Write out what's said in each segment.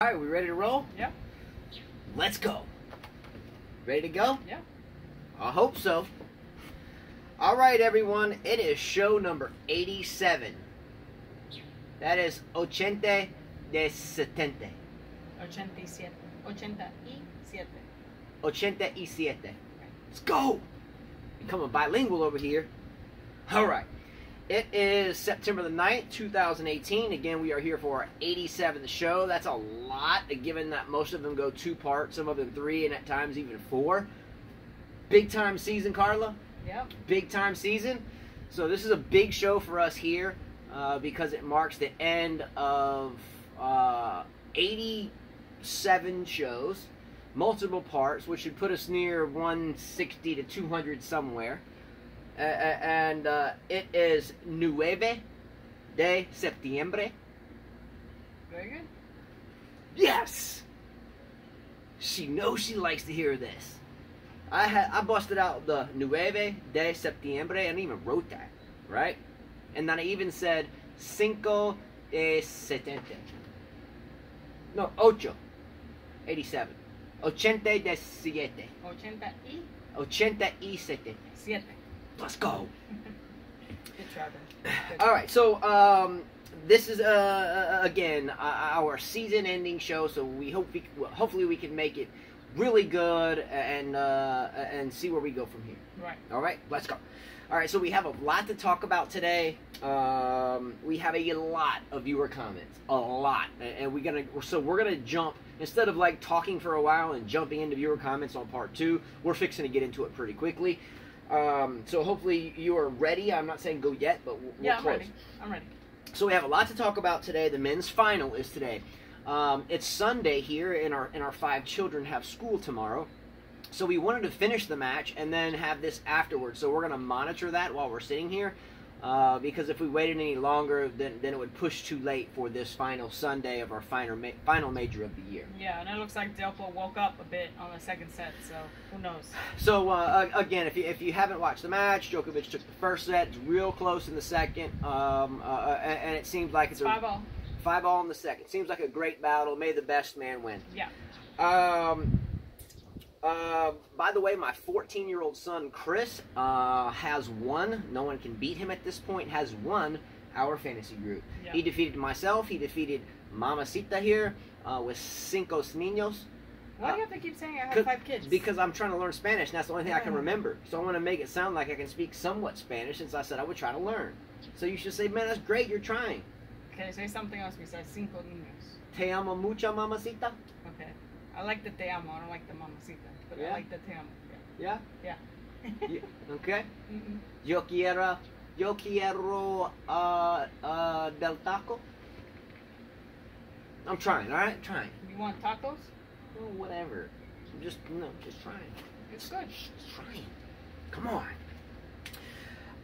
All right, we ready to roll? Yeah. Let's go. Ready to go? Yeah. I hope so. All right, everyone. It is show number 87. That is ochenta de setenta. 87. 87. Ochenta y siete. Let's go. Becoming bilingual over here. All right. It is September the 9th, 2018. Again, we are here for our 87th show. That's a lot, given that most of them go 2 parts, some of them 3, and at times even 4. Big time season, Carla. Yep. Big time season. So this is a big show for us here because it marks the end of 87 shows, multiple parts, which should put us near 160 to 200 somewhere. And it is 9 de septiembre. Very good. Yes! She knows she likes to hear this. I busted out the 9 de septiembre and even wrote that, right? And then I even said 5 de setenta. No, 87. 80 de siete. 87. Let's go. Good try, bro. All right, so this is again our season-ending show. So we hopefully we can make it really good and see where we go from here. Right. All right, let's go. All right, so we have a lot to talk about today. We have a lot of viewer comments, a lot, and we're gonna jump instead of like talking for a while and jumping into viewer comments on part 2. We're fixing to get into it pretty quickly. So hopefully you are ready. I'm not saying go yet, but we're I'm close. ready. I'm ready. So we have a lot to talk about today. The men's final is today. It's Sunday here, and our 5 children have school tomorrow. So we wanted to finish the match and then have this afterwards. So we're going to monitor that while we're sitting here. Because if we waited any longer, then it would push too late for this final Sunday of our final major of the year. Yeah, and it looks like Delpo woke up a bit on the second set, so who knows? So again, if you haven't watched the match, Djokovic took the first set. It's real close in the second, and it seems like it's 5-all. 5-all in the second. Seems like a great battle. May the best man win. Yeah. By the way, my 14-year-old son, Chris, has won. No one can beat him at this point. Has won our fantasy group. Yeah. He defeated myself. He defeated Mamacita here with Cinco Niños. Why do you have to keep saying I have 5 kids? Because I'm trying to learn Spanish, and that's the only thing I can remember. So I want to make it sound like I can speak somewhat Spanish, since I said I would try to learn. So you should say, man, that's great, you're trying. Okay, say something else besides Cinco Niños. Te amo mucho, Mamacita. Okay. I like the te amo. I don't like the mamacita. But Yeah? I like the te amo. Yeah? Yeah. Okay? Mm-hmm. Yo quiero del taco. I'm trying, all right? Trying. You want tacos? Oh, whatever. Just trying. It's good. Just trying. Come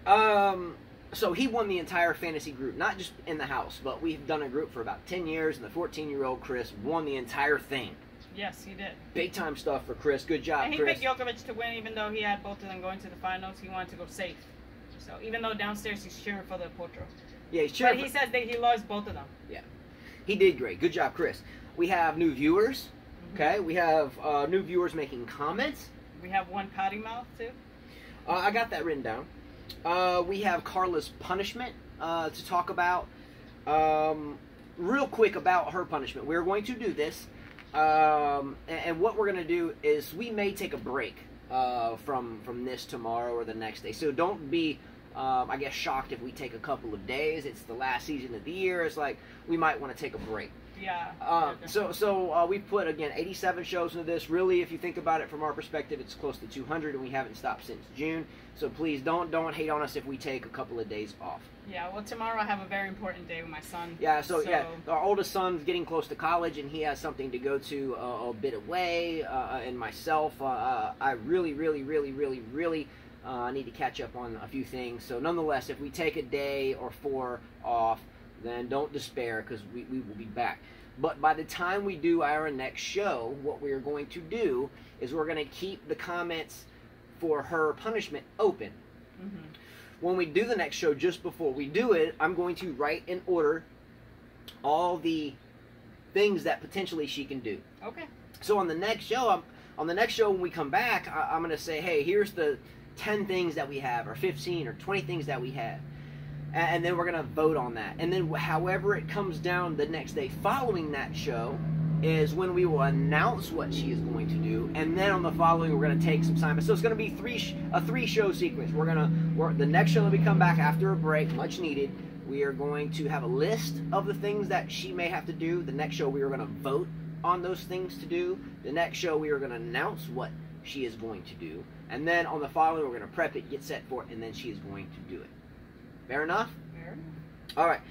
on. So he won the entire fantasy group, not just in the house, but we've done a group for about 10 years, and the 14-year-old Chris won the entire thing. Yes, he did. Big time stuff for Chris. Good job, And he Chris. picked Djokovic to win, even though he had both of them going to the finals. He wanted to go safe. So even though downstairs he's cheering for the Potro. Yeah, he's cheering. But he says that he loves both of them. Yeah, he did great. Good job, Chris. We have new viewers. Okay, we have new viewers making comments. We have one potty mouth too. I got that written down. We have Carla's punishment to talk about. Real quick about her punishment. We're going to do this. And what we're going to do is we may take a break from this tomorrow or the next day. So don't be, I guess, shocked if we take a couple of days. It's the last season of the year. It's like we might want to take a break. Yeah. So we put, again, 87 shows into this. Really, if you think about it from our perspective, it's close to 200, and we haven't stopped since June. So please don't hate on us if we take a couple of days off. Yeah, well, tomorrow I have a very important day with my son. Yeah, so yeah, our oldest son's getting close to college, and he has something to go to a bit away, and myself, I really need to catch up on a few things. So nonetheless, if we take a day or 4 off, then don't despair, because we will be back. But by the time we do our next show, what we are going to do is we're going to keep the comments for her punishment open. Mm-hmm. When we do the next show, just before we do it, I'm going to write in order all the things that potentially she can do. Okay. So on the next show, when we come back, I'm going to say, hey, here's the 10 things that we have, or 15 or 20 things that we have. And then we're going to vote on that. And then however it comes down the next day following that show is when we will announce what she is going to do. And then on the following, we're going to take some time. So it's going to be a three-show sequence. The next show that we come back after a break, much needed, we are going to have a list of the things that she may have to do. The next show, we are going to vote on those things to do. The next show, we are going to announce what she is going to do. And then on the following, we're going to prep it, get set for it, and then she is going to do it. Fair enough? Fair enough. All right.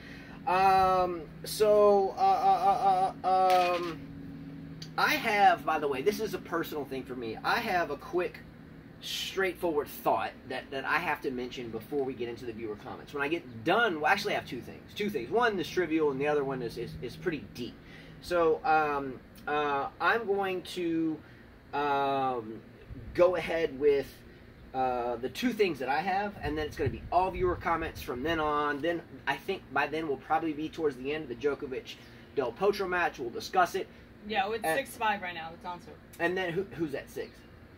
I have, by the way, this is a personal thing for me. I have a quick, straightforward thought that I have to mention before we get into the viewer comments. When I get done, well, actually I have two things. One is trivial, and the other one is pretty deep. So I'm going to go ahead with the two things that I have, and then it's going to be all viewer comments from then on. Then I think by then we'll probably be towards the end of the Djokovic Del Potro match. We'll discuss it. Yeah, it's 6-5 right now. It's on to. And then who's at 6?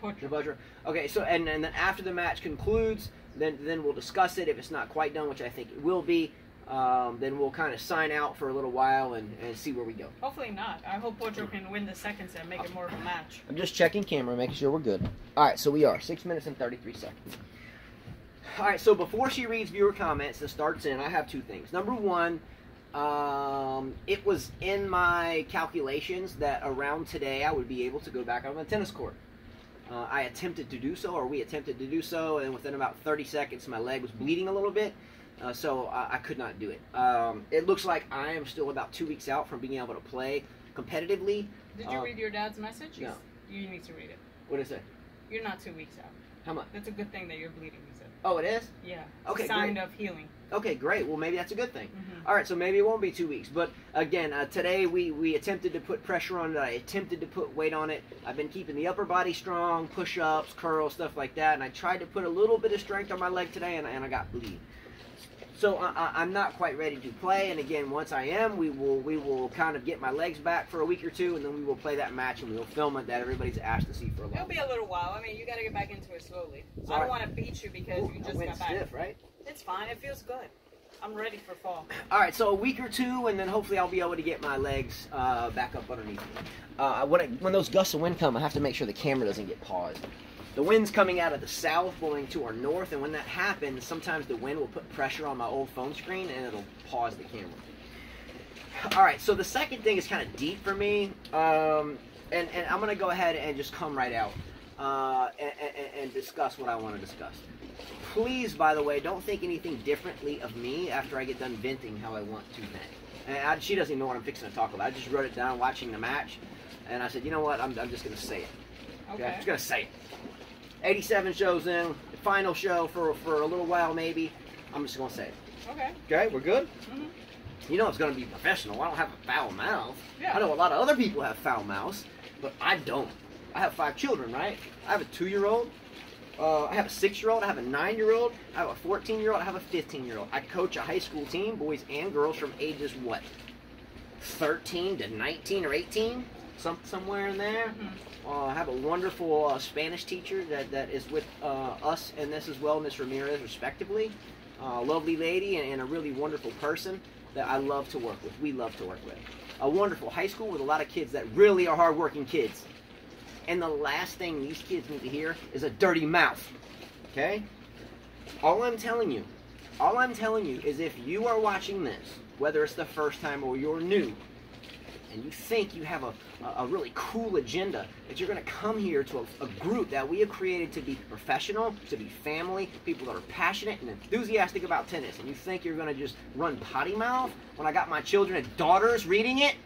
Potro. Okay, so and then after the match concludes, then we'll discuss it. If it's not quite done, which I think it will be, then we'll kind of sign out for a little while and see where we go. Hopefully not. I hope Potro can win the second set and make it more of a match. I'm just checking camera, making sure we're good. All right, so we are 6 minutes and 33 seconds. All right, so before she reads viewer comments and starts in, I have two things. Number one, it was in my calculations that around today I would be able to go back on the tennis court. I attempted to do so, or we attempted to do so, and within about 30 seconds my leg was bleeding a little bit, so I could not do it. It looks like I am still about 2 weeks out from being able to play competitively. Did you read your dad's message? No. You need to read it. What did it say? You're not 2 weeks out. How much? That's a good thing that you're bleeding, he said. Oh, it is? Yeah. Okay, Sign great. of healing. Okay, great. Well, maybe that's a good thing. Mm-hmm. All right, so maybe it won't be 2 weeks. But again, today we attempted to put pressure on it. I attempted to put weight on it. I've been keeping the upper body strong, push-ups, curls, stuff like that. And I tried to put a little bit of strength on my leg today, and I got bleed. So I'm not quite ready to play. And again, once I am, we will kind of get my legs back for a week or two, and then we will play that match, and we'll film it that everybody's asked to see for a long It'll be a little while. I mean, you got to get back into it slowly. Sorry. I don't want to beat you because you just got back. Stiff, right? It's fine. It feels good. I'm ready for fall. All right, so a week or two, and then hopefully I'll be able to get my legs back up underneath me. When those gusts of wind come, I have to make sure the camera doesn't get paused. The wind's coming out of the south, blowing to our north, and when that happens, sometimes the wind will put pressure on my old phone screen, and it'll pause the camera. All right, so the second thing is kind of deep for me, and I'm going to go ahead and just come right out and discuss what I want to discuss. Please, by the way, don't think anything differently of me after I get done venting how I want to vent. And she doesn't even know what I'm fixing to talk about. I just wrote it down watching the match, and I said, you know what, I'm just going to say it. Okay? I'm just going to say it. 87 shows in, the final show for a little while maybe. I'm just going to say it. Okay. Okay, we're good? Mm-hmm. You know it's going to be professional. I don't have a foul mouth. Yeah. I know a lot of other people have foul mouths, but I don't. I have 5 children, right? I have a 2-year-old. I have a 6-year-old. I have a 9-year-old. I have a 14-year-old. I have a 15-year-old. I coach a high school team, boys and girls, from ages, what, 13 to 19 or 18? Somewhere in there. Mm-hmm. I have a wonderful Spanish teacher that is with us in this as well, Miss Ramirez, respectively. Lovely lady and a really wonderful person that I love to work with. We love to work with. A wonderful high school with a lot of kids that really are hardworking kids. And the last thing these kids need to hear is a dirty mouth. Okay? All I'm telling you is if you are watching this, whether it's the first time or you're new, and you think you have a really cool agenda, that you're going to come here to a group that we have created to be professional, to be family, people that are passionate and enthusiastic about tennis, and you think you're going to just run potty mouth when I got my children and daughters reading it,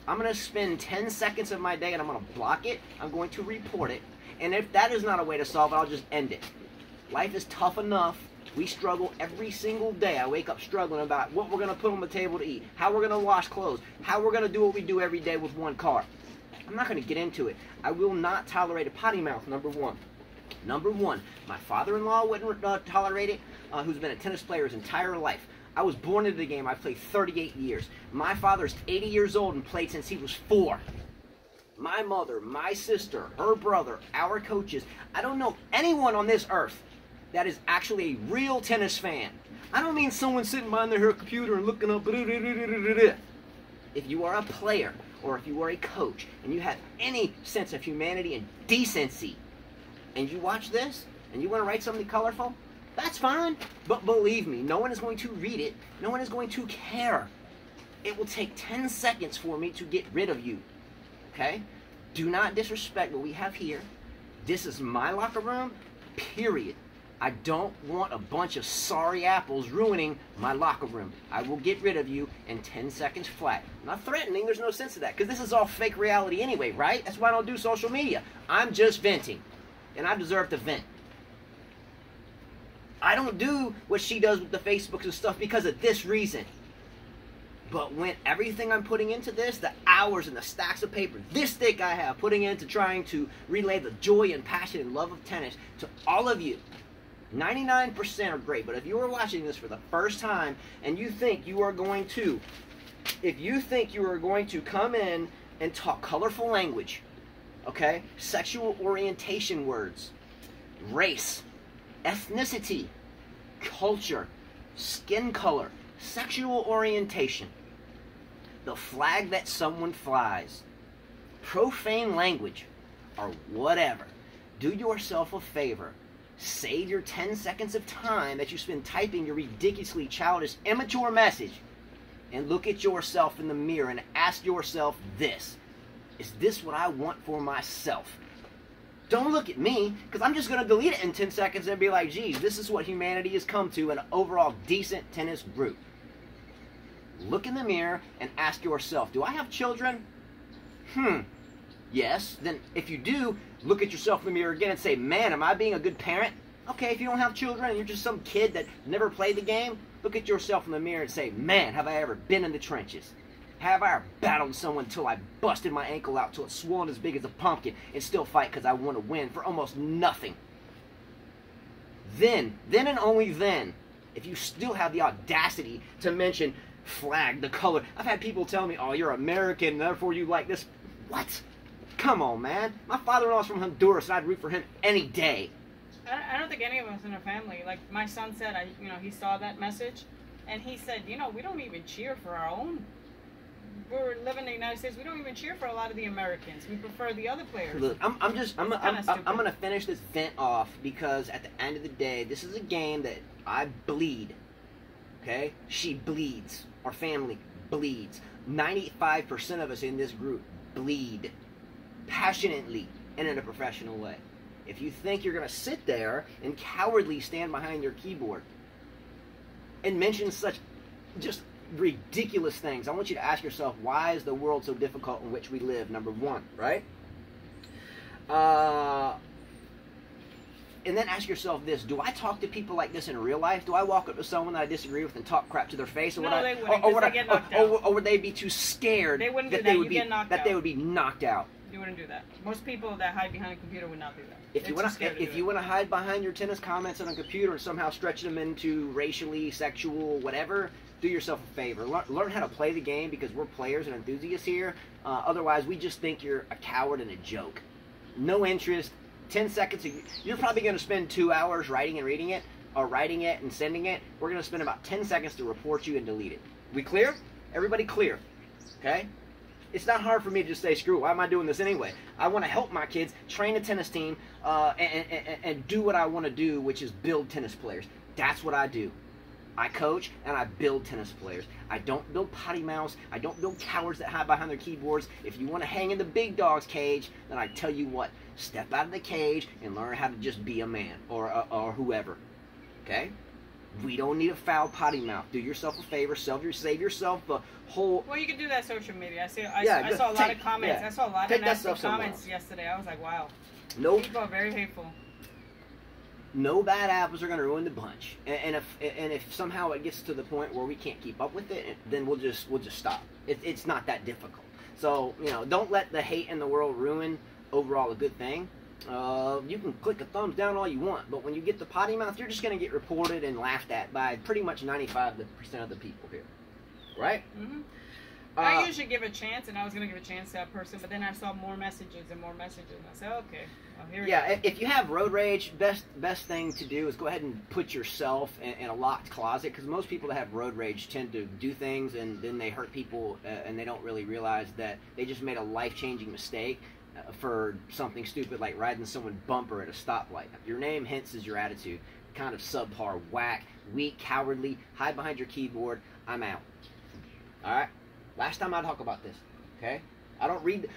I'm going to spend 10 seconds of my day and I'm going to block it, I'm going to report it, and if that is not a way to solve it, I'll just end it. Life is tough enough. We struggle every single day. I wake up struggling about what we're going to put on the table to eat, how we're going to wash clothes, how we're going to do what we do every day with one car. I'm not going to get into it. I will not tolerate a potty mouth, number one. Number one, my father-in-law wouldn't tolerate it, who's been a tennis player his entire life. I was born into the game. I've played 38 years. My father's 80 years old and played since he was 4. My mother, my sister, her brother, our coaches. I don't know anyone on this earth that is actually a real tennis fan. I don't mean someone sitting behind their computer and looking up. If you are a player or if you are a coach and you have any sense of humanity and decency and you watch this and you want to write something colorful, that's fine. But believe me, no one is going to read it. No one is going to care. It will take 10 seconds for me to get rid of you. Okay? Do not disrespect what we have here. This is my locker room, period. I don't want a bunch of sorry apples ruining my locker room. I will get rid of you in 10 seconds flat. I'm not threatening. There's no sense to that because this is all fake reality anyway, right? That's why I don't do social media. I'm just venting, and I deserve to vent. I don't do what she does with the Facebooks and stuff because of this reason. But when everything I'm putting into this, the hours and the stacks of paper, this thick I have, putting into trying to relay the joy and passion and love of tennis to all of you, 99% are great. But if you are watching this for the first time and you think you are going to, come in and talk colorful language, okay, sexual orientation words, race, ethnicity, culture, skin color, sexual orientation, the flag that someone flies, profane language, or whatever, do yourself a favor. Save your 10 seconds of time that you spend typing your ridiculously childish, immature message and look at yourself in the mirror and ask yourself this. Is this what I want for myself? Don't look at me, because I'm just going to delete it in 10 seconds and be like, geez, this is what humanity has come to in an overall decent tennis group. Look in the mirror and ask yourself, do I have children? Yes. Then if you do, look at yourself in the mirror again and say, man, am I being a good parent? Okay, if you don't have children and you're just some kid that never played the game, look at yourself in the mirror and say, man, have I ever been in the trenches? Have I ever battled someone until I busted my ankle out till it's swollen as big as a pumpkin and still fight because I want to win for almost nothing? Then and only then, if you still have the audacity to mention flag, the color. I've had people tell me, oh, you're American, therefore you like this. What? Come on, man. My father-in-law's from Honduras, and I'd root for him any day. I don't think any of us in our family, like my son said, he saw that message, and he said, we don't even cheer for our own. We're living in the United States. We don't even cheer for a lot of the Americans. We prefer the other players. Look, I'm gonna finish this vent off because at the end of the day, this is a game that I bleed. Okay, she bleeds. Our family bleeds. 95% of us in this group bleed passionately and in a professional way. If you think you're gonna sit there and cowardly stand behind your keyboard and mention such just ridiculous things, I want you to ask yourself, why is the world so difficult in which we live? Number one, right? And then ask yourself this: do I talk to people like this in real life? Do I walk up to someone that I disagree with and talk crap to their face, or or would they be too scared they wouldn't that do they would they would be knocked out? You wouldn't do that. Most people that hide behind a computer would not do that. If you want to hide behind your tennis comments on a computer and somehow stretch them into racially, sexual, whatever, do yourself a favor. Learn how to play the game, because we're players and enthusiasts here. Otherwise, we just think you're a coward and a joke. No interest. 10 seconds. You're probably going to spend 2 hours writing and reading it, or writing it and sending it. We're going to spend about 10 seconds to report you and delete it. We clear? Everybody clear? Okay? It's not hard for me to just say, screw it, why am I doing this anyway? I want to help my kids train a tennis team and do what I want to do, which is build tennis players. That's what I do. I coach and I build tennis players. I don't build potty mouths. I don't build cowards that hide behind their keyboards. If you want to hang in the big dog's cage, then I tell you what, step out of the cage and learn how to just be a man or whoever. Okay? We don't need a foul potty mouth. Do yourself a favor. Save yourself the whole... Well, you can do that social media. I saw a lot of comments. Yeah. I saw a lot of nasty comments yesterday. I was like, wow. People are very hateful. No bad apples are going to ruin the bunch. And if somehow it gets to the point where we can't keep up with it, then we'll just stop. It's not that difficult. So, don't let the hate in the world ruin overall a good thing. You can click a thumbs down all you want, but when you get the potty mouth, you're just going to get reported and laughed at by pretty much 95% of the people here. Right? Mm-hmm. I usually give a chance, and I was going to give a chance to that person, but then I saw more messages and more messages, and I said, okay, well, here we go. If you have road rage, best thing to do is go ahead and put yourself in a locked closet, because most people that have road rage tend to do things, and then they hurt people, and they don't really realize that they just made a life-changing mistake for something stupid like riding someone's bumper at a stoplight. Your name hints is your attitude. Kind of subpar, whack, weak, cowardly, hide behind your keyboard. I'm out. All right? Last time I talk about this, okay? I don't read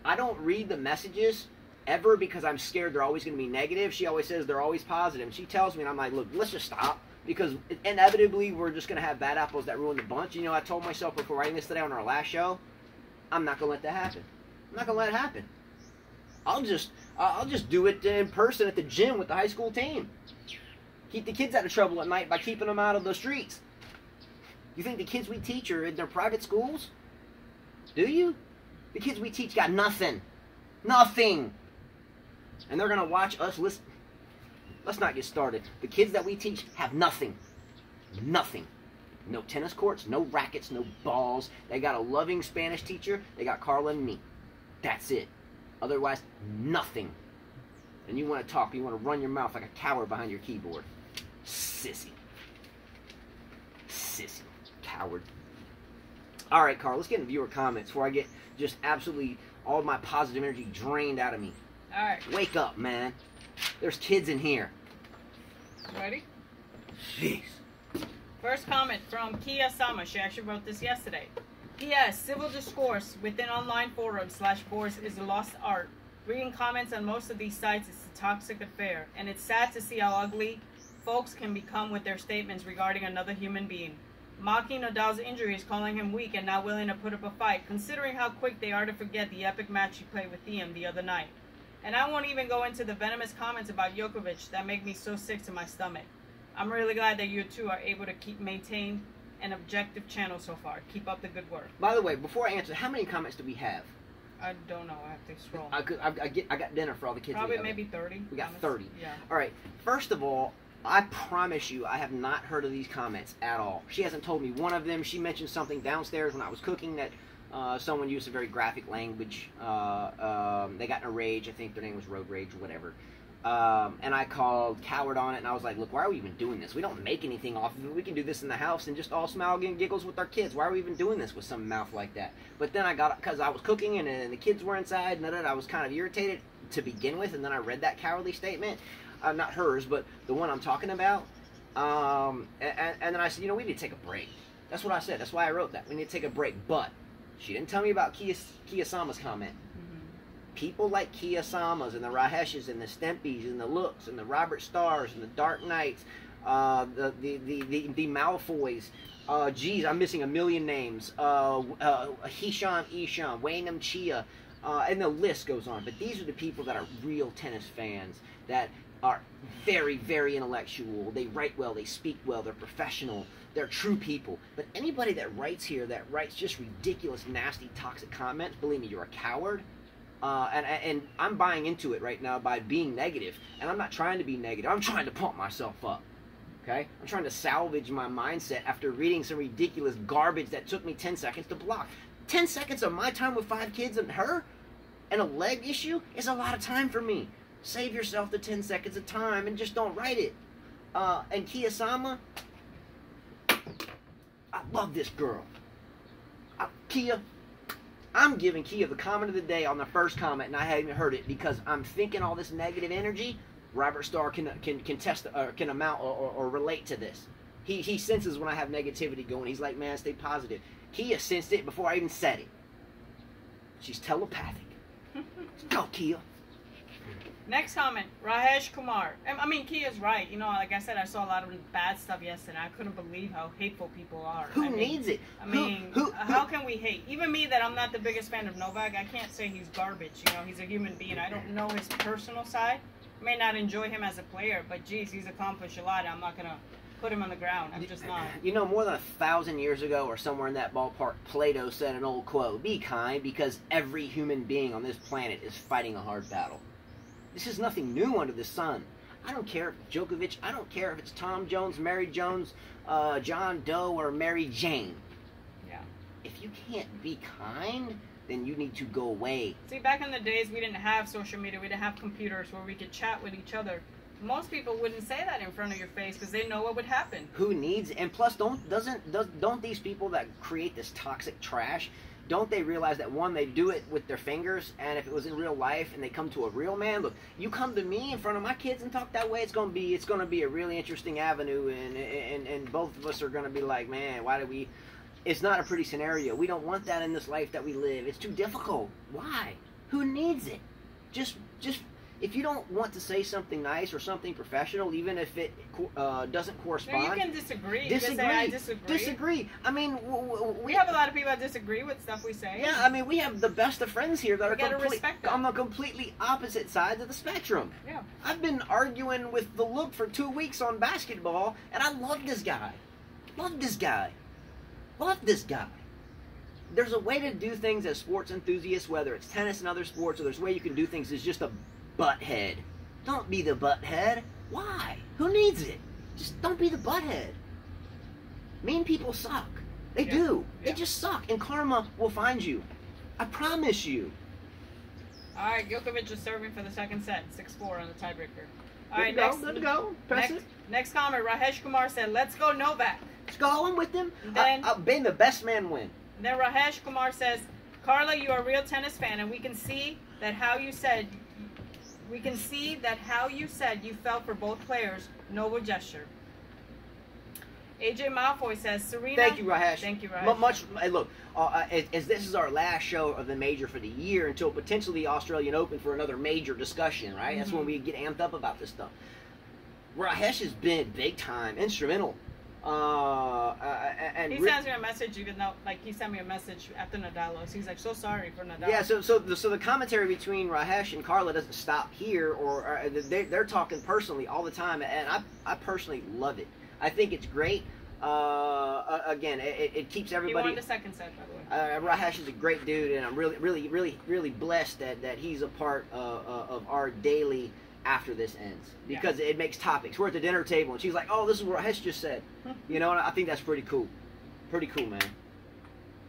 I don't read the messages ever because I'm scared they're always going to be negative. She always says they're always positive. And she tells me, and I'm like, look, let's just stop, because inevitably we're just going to have bad apples that ruin the bunch. You know, I told myself before writing this today on our last show, I'm not going to let that happen. I'm not going to let it happen. I'll just do it in person at the gym with the high school team. Keep the kids out of trouble at night by keeping them out of the streets. You think the kids we teach are in their private schools? Do you? The kids we teach got nothing. Nothing. And they're going to watch us listen. Let's not get started. The kids that we teach have nothing. Nothing. No tennis courts, no rackets, no balls. They got a loving Spanish teacher. They got Carla and me. That's it. Otherwise, nothing. And you want to talk, you want to run your mouth like a coward behind your keyboard. Sissy. Sissy. Coward. All right, Carl, let's get into viewer comments before I get just absolutely all of my positive energy drained out of me. All right. Wake up, man. There's kids in here. Ready? Jeez. First comment from Kia Sama. She actually wrote this yesterday. P.S. Civil discourse within online forums / boards is a lost art. Reading comments on most of these sites is a toxic affair, and it's sad to see how ugly folks can become with their statements regarding another human being. Mocking Nadal's injuries, calling him weak and not willing to put up a fight, considering how quick they are to forget the epic match he played with Thiem the other night. And I won't even go into the venomous comments about Djokovic that make me so sick to my stomach. I'm really glad that you two are able to maintain an objective channel so far. Keep up the good work. By the way, before I answer, how many comments do we have? I don't know. I have to scroll. I got dinner for all the kids. Probably maybe 30. We got 30. Yeah. All right. First of all, I promise you, I have not heard of these comments at all. She hasn't told me one of them. She mentioned something downstairs when I was cooking that someone used a very graphic language. They got in a rage. I think their name was Road Rage or whatever. And I called coward on it, and I was like, look, why are we even doing this? We don't make anything off of it. We can do this in the house and just all smile and giggles with our kids. Why are we even doing this with some mouth like that? But then I got, because I was cooking and the kids were inside, and I was kind of irritated to begin with, and then I read that cowardly statement. Not hers, but the one I'm talking about. And then I said, you know, we need to take a break. That's what I said. That's why I wrote that. We need to take a break. But she didn't tell me about Kia Sama's comment. People like Kia Samas and the Raheshes and the Stempys and the Looks and the Robert Stars and the Dark Knights, the Malfoys. Geez, I'm missing a million names. Hisham Isham, Wainam Chia, and the list goes on. But these are the people that are real tennis fans that are very, very intellectual. They write well, they speak well, they're professional, they're true people. But anybody that writes here, that writes just ridiculous, nasty, toxic comments, believe me, you're a coward. And I'm buying into it right now by being negative. And I'm not trying to be negative. I'm trying to pump myself up. Okay? I'm trying to salvage my mindset after reading some ridiculous garbage that took me 10 seconds to block. 10 seconds of my time with 5 kids and her and a leg issue is a lot of time for me. Save yourself the 10 seconds of time and just don't write it. And Kia Sama, I love this girl. Kia, I'm giving Kia the comment of the day on the first comment, and I haven't heard it because I'm thinking all this negative energy. Robert Starr can test can amount or relate to this. He senses when I have negativity going. He's like, man, stay positive. Kia sensed it before I even said it. She's telepathic. Go, Kia. Next comment, Rajesh Kumar. I mean, Kia's right. You know, like I said, I saw a lot of bad stuff yesterday. I couldn't believe how hateful people are. Who needs it? I mean, how can we hate? Even me, that I'm not the biggest fan of Novak, I can't say he's garbage. You know, he's a human being. I don't know his personal side. I may not enjoy him as a player, but geez, he's accomplished a lot. I'm not going to put him on the ground. I'm just not. You know, more than 1,000 years ago or somewhere in that ballpark, Plato said an old quote, be kind because every human being on this planet is fighting a hard battle. This is nothing new under the sun. I don't care if it's Djokovic. I don't care if it's Tom Jones, Mary Jones, John Doe, or Mary Jane. Yeah. If you can't be kind, then you need to go away. See, back in the days, we didn't have social media. We didn't have computers where we could chat with each other. Most people wouldn't say that in front of your face because they know what would happen. Who needs? And plus, don't these people that create this toxic trash, don't they realize that, one, they do it with their fingers, and if it was in real life and they come to a real man, look, you come to me in front of my kids and talk that way, it's gonna be a really interesting avenue, and both of us are gonna be like, man, why do we? It's not a pretty scenario. We don't want that in this life that we live. It's too difficult. Why? Who needs it? Just if you don't want to say something nice or something professional, even if it doesn't correspond. No, you can disagree. Disagree. You can say, I disagree. Disagree. I mean, we have a lot of people that disagree with stuff we say. Yeah, I mean, we have the best of friends here that are on the completely opposite sides of the spectrum. Yeah. I've been arguing with the LUV for 2 weeks on basketball, and I love this guy. Love this guy. Love this guy. There's a way to do things as sports enthusiasts, whether it's tennis and other sports, or there's a way you can do things as just a butthead. Don't be the butthead. Why? Who needs it? Just don't be the butthead. Mean people suck. They do. Yeah. They just suck, and karma will find you. I promise you. All right, Djokovic is serving for the second set, 6-4 on the tiebreaker. All Good right, to go. Good to go. Press it. Next comment, Rajesh Kumar said, "Let's go Novak." Let's go. I'm with him. Then, I've been the best man win. Then Rajesh Kumar says, "Carla, you are a real tennis fan, and we can see that how you said you felt for both players. Noble gesture." AJ Malfoy says, "Serena." Thank you, Rajesh. Thank you, Rajesh. Look, as this is our last show of the major for the year until potentially the Australian Open for another major discussion, right? That's when we get amped up about this stuff. Rajesh has been big time, instrumental. And he sends me a message, even though, like, he sent me a message after Nadal lost. He's like, so sorry for Nadal. Yeah, so the commentary between Rajesh and Carla doesn't stop here, or they're talking personally all the time, and I personally love it. I think it's great. Again, it keeps everybody. He won the second set, by the way. Rajesh is a great dude, and I'm really blessed that he's a part of our daily after this ends, because it makes topics. We're at the dinner table, and she's like, "Oh, this is what Rajesh just said." You know, and I think that's pretty cool. Pretty cool, man.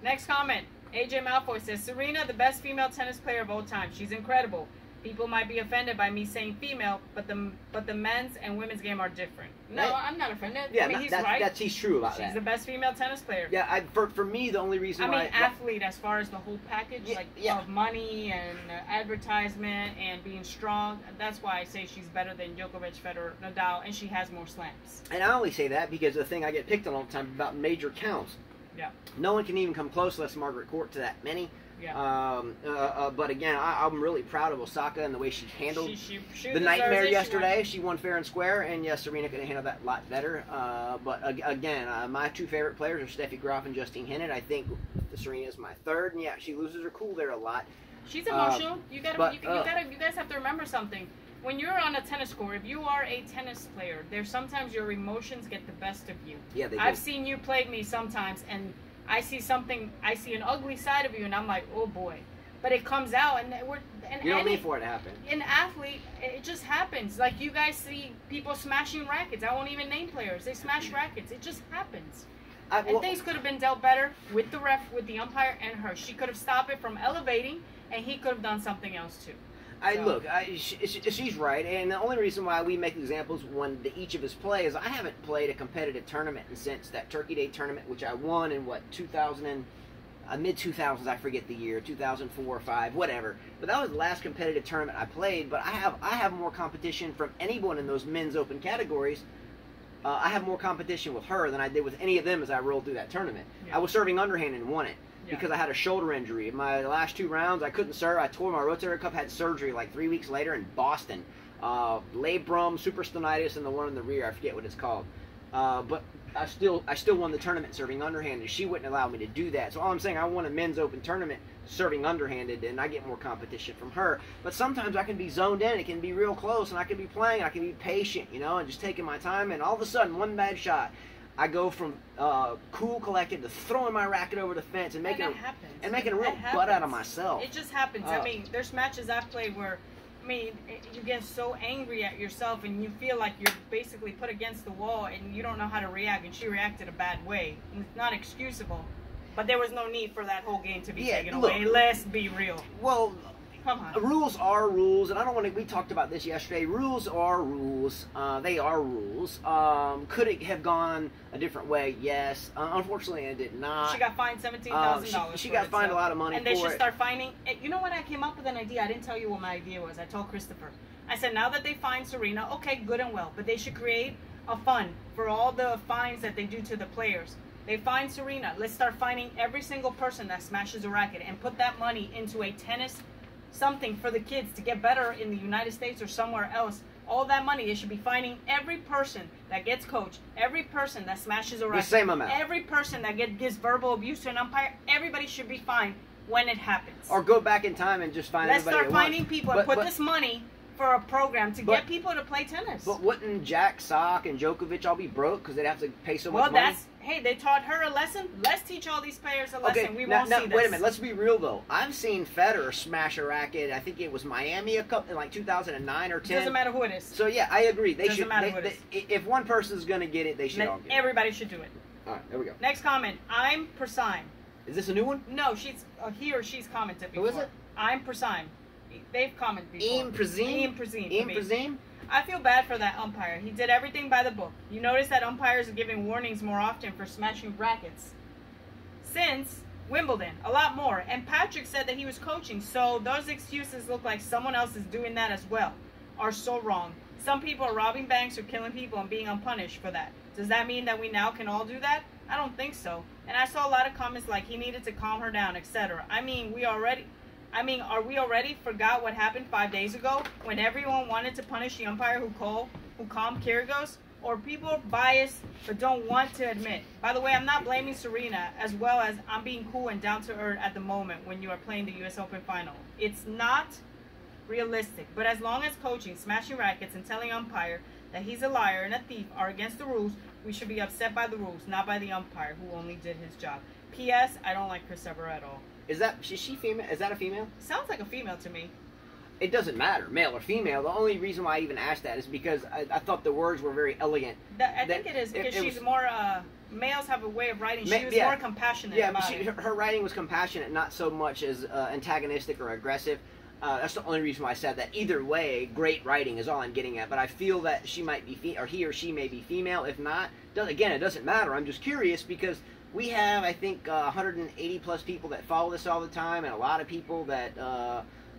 Next comment. AJ Malfoy says, "Serena, the best female tennis player of all time. She's incredible. People might be offended by me saying female, but the men's and women's game are different." No, I'm not offended. Yeah, I mean, he's right. He's true about that. She's the best female tennis player. Yeah, for me, the only reason why... athlete, as far as the whole package, of money and advertisement and being strong, that's why I say she's better than Djokovic, Federer, Nadal, and she has more slams. And I only say that because the thing I get picked on all the time about major counts. Yeah. No one can even come close unless Margaret Court to that many. Yeah. But again, I'm really proud of Osaka and the way she handled she the nightmare yesterday. She won fair and square, and yes, Serena could have handled that a lot better. But again, my two favorite players are Steffi Graf and Justine Henin. I think Serena is my third, and yeah, she loses her cool there a lot. She's emotional. You guys have to remember something. When you're on a tennis court, if you are a tennis player, there's sometimes your emotions get the best of you. Yeah, they do. I've seen you plague me sometimes, and I see an ugly side of you, and I'm like, oh boy. But it comes out, and you don't mean for it to happen. An athlete, it just happens. Like, you guys see people smashing rackets. I won't even name players. They smash rackets. It just happens. And things could have been dealt better with the ref, with the umpire, and her. She could have stopped it from elevating, and he could have done something else too. She's right, and the only reason why we make examples when each of us play is I haven't played a competitive tournament since that Turkey Day tournament, which I won in mid-2000s, I forget the year, 2004 or 5, whatever. But that was the last competitive tournament I played. But I have more competition from anyone in those men's open categories. I have more competition with her than I did with any of them as I rolled through that tournament. Yeah. I was serving underhand and won it. Because I had a shoulder injury. In my last 2 rounds, I couldn't serve. I tore my rotator cuff, had surgery like 3 weeks later in Boston. Labrum, suprastenitis, and the one in the rear. I forget what it's called. But I still won the tournament serving underhanded. She wouldn't allow me to do that. So all I'm saying, I won a men's open tournament serving underhanded, and I get more competition from her. But sometimes I can be zoned in. It can be real close, and I can be playing. I can be patient, and just taking my time. And all of a sudden, one bad shot, I go from cool, collected to throwing my racket over the fence and making a real butt out of myself. It just happens. I mean, there's matches I've played where I mean, you get so angry at yourself and you feel like you're basically put against the wall and you don't know how to react, and she reacted a bad way. And it's not excusable, but there was no need for that whole game to be taken away. Let's be real. Well, come on. Rules are rules, and I don't want to. We talked about this yesterday. Rules are rules. They are rules. Could it have gone a different way? Yes. Unfortunately, it did not. She got fined $17,000. She got fined a lot of money. And they should start fining. You know what? I came up with an idea. I didn't tell you what my idea was. I told Christopher. I said, now that they fined Serena, okay, good and well, but they should create a fund for all the fines that they do to the players. They fine Serena. Let's start fining every single person that smashes a racket and put that money into a tennis something for the kids to get better in the United States or somewhere else. All that money, they should be fining every person that gets coached, every person that smashes a racket, the same amount. Every person that gives verbal abuse to an umpire. Everybody should be fined when it happens. Or go back in time and just find everybody. Let's start finding people and put this money for a program to get people to play tennis. But wouldn't Jack Sock and Djokovic all be broke because they'd have to pay so much money? Hey, they taught her a lesson. Let's teach all these players a lesson. Okay, we won't see this. Wait a minute. Let's be real, though. I've seen Federer smash a racket. I think it was Miami in like 2009 or 10. Doesn't matter who it is. So, yeah, I agree. They Doesn't matter who it is. If one person's going to get it, they should all get it. Everybody should do it. All right, there we go. Next comment. I'm Persime. Is this a new one? No, he or she's commented before. Who is it? I'm Persime. They've commented before. Prasine? I feel bad for that umpire. He did everything by the book. You notice that umpires are giving warnings more often for smashing rackets since Wimbledon, a lot more. And Patrick said that he was coaching, so those excuses look like someone else is doing that as well. Are so wrong. Some people are robbing banks or killing people and being unpunished for that. Does that mean that we now can all do that? I don't think so. And I saw a lot of comments like he needed to calm her down, etc. Are we already forgot what happened 5 days ago when everyone wanted to punish the umpire who calmed Kyrgios? Or people are biased but don't want to admit? By the way, I'm not blaming Serena, as well as I'm being cool and down to earth at the moment when you are playing the US Open final. It's not realistic, but as long as coaching, smashing rackets, and telling umpire that he's a liar and a thief are against the rules, we should be upset by the rules, not by the umpire who only did his job. P.S. I don't like Chris Ever at all. Is she female? Is that a female? Sounds like a female to me. It doesn't matter, male or female. The only reason why I even asked that is because I thought the words were very elegant. I think it is because she's more. Males have a way of writing. She was more compassionate. Yeah, but her writing was compassionate, not so much as antagonistic or aggressive. That's the only reason why I said that. Either way, great writing is all I'm getting at. But I feel that she might be, or he or she may be female. If not, again, it doesn't matter. I'm just curious because we have, I think, 180 plus people that follow this all the time, and a lot of people that,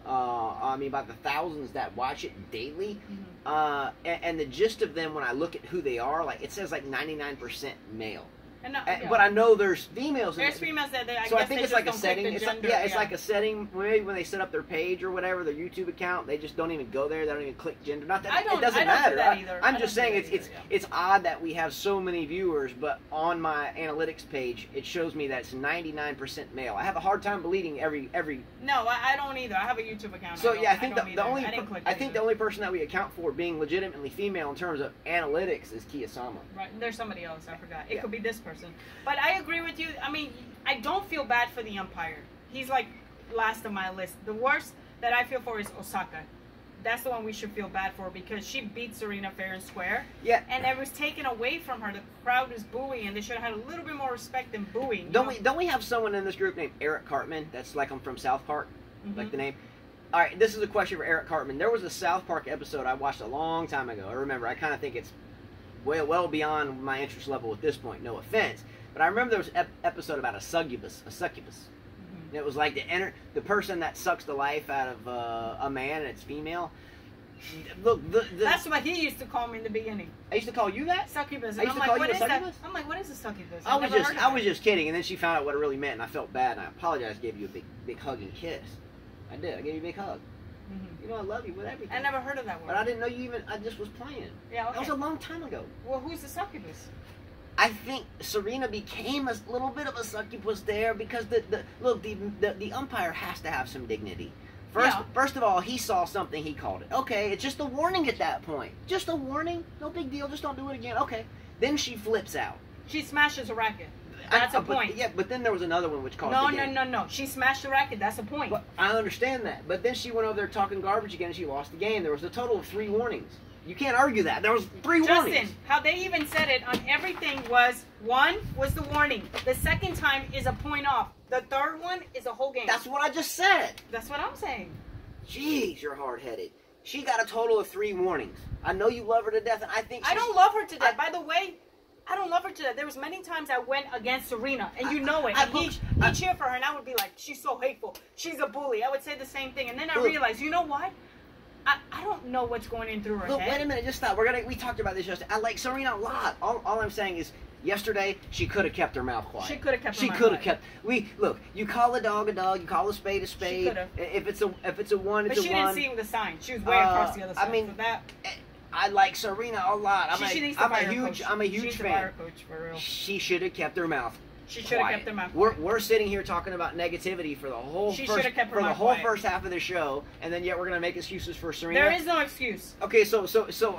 about the thousands that watch it daily. Mm-hmm. And the gist of them, when I look at who they are, like it says like 99% male. But I know there's females. There's females that I think it's like a setting. It's like a setting. Maybe when they set up their page or whatever, their YouTube account, they just don't even go there. They don't even click gender. Not that it doesn't matter. Do that either. I'm just saying it's odd that we have so many viewers, but on my analytics page, it shows me that it's 99% male. I have a hard time believing every. No, I don't either. I have a YouTube account. So I think the only person that we account for being legitimately female in terms of analytics is Kiyosama. Right. There's somebody else. I forgot. It could be this person. But I agree with you. I mean, I don't feel bad for the umpire. He's like last on my list. The worst that I feel for is Osaka. That's the one we should feel bad for because she beat Serena fair and square. Yeah. And it was taken away from her. The crowd was booing, and they should have had a little bit more respect than booing. Don't we have someone in this group named Eric Cartman? That's like I'm from South Park, like the name. All right, this is a question for Eric Cartman. There was a South Park episode I watched a long time ago. I remember. I kind of think it's well beyond my interest level at this point. No offense, but I remember there was an episode about a succubus. And it was like the person that sucks the life out of a man, and it's female. Look, that's what he used to call me in the beginning. I used to call you that? Succubus. I used to call you a succubus? I'm like, what is a succubus? I was just kidding, and then she found out what it really meant, and I felt bad, and I apologized, gave you a big hug and kiss. I did. I gave you a big hug. You know I love you with everything. I never heard of that word. But I didn't know you even. I just was playing. Yeah, okay. That was a long time ago. Well, who's the succubus? I think Serena became a little bit of a succubus there because the umpire has to have some dignity. First of all, he saw something, he called it. Okay, it's just a warning at that point. Just a warning, no big deal. Just don't do it again. Okay. Then she flips out. She smashes a racket. That's a point. Yeah, but then there was another one which caused the game. No. She smashed the racket. That's a point. But I understand that. But then she went over there talking garbage again and she lost the game. There was a total of 3 warnings. You can't argue that. There was 3 warnings. Justin, how they even said it on everything was 1 was the warning. The second time is a point off. The third one is a whole game. That's what I just said. That's what I'm saying. Jeez, you're hard-headed. She got a total of 3 warnings. I know you love her to death, and I think I don't love her to death. By the way, I don't love her to death. There was many times I went against Serena, and you know it. And he cheered for her, and I would be like, she's so hateful. She's a bully. I would say the same thing. And then I realized, you know what? I don't know what's going in through her head. Wait a minute, just stop. We talked about this yesterday. I like Serena a lot. All I'm saying is, yesterday she could have kept her mouth quiet. She could have kept her mouth quiet. She could have kept. Look. You call a dog, you call a spade a spade. She could have. If it's a 1, it's a 1. But she didn't see the sign. She was way across the other side. I mean, so that. I like Serena a lot. I'm a huge fan. She needs to fire her coach, for real. She should have kept her mouth. She should have kept her mouth quiet. We're sitting here talking about negativity for the whole first half of the show, and then yet we're gonna make excuses for Serena. There is no excuse. Okay, so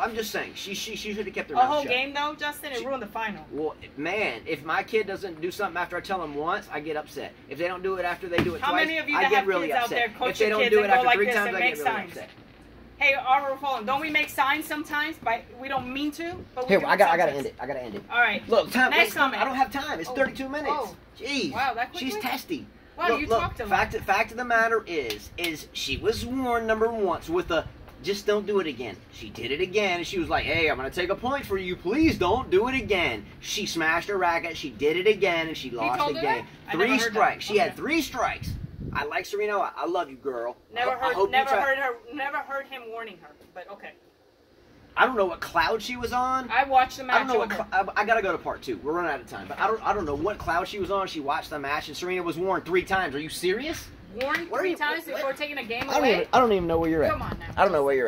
I'm just saying she should have kept her mouth shut. A whole game though, Justin, it ruined the final. Well, man, if my kid doesn't do something after I tell them once, I get upset. If they don't do it after they do it twice, many of you I get really out there upset. coach If they your don't kids do it and go after like 3 this times, and I make get really signs? upset. Hey, Arbor Fallen, don't we make signs sometimes? We don't mean to, but we Here, do I gotta end it. All right. Look, Next comment. I don't have time. It's 32 minutes. Oh. Jeez. Wow, that quickly? She's testy. Wow, you talked a lot. Fact of the matter is she was warned number once with a just don't do it again. She did it again, and she was like, hey, I'm going to take a point for you. Please don't do it again. She smashed her racket. She did it again, and she lost the game. 3 strikes. She had 3 strikes. I like Serena. I love you, girl. Never heard him warning her, but okay. I don't know what cloud she was on. I watched the match. I don't know I gotta go to part 2. We're running out of time. But I don't know what cloud she was on. She watched the match, and Serena was warned 3 times. Are you serious? Warned 3 times before taking a game away? I don't even know where you're at. Come on now. I don't know where you're at.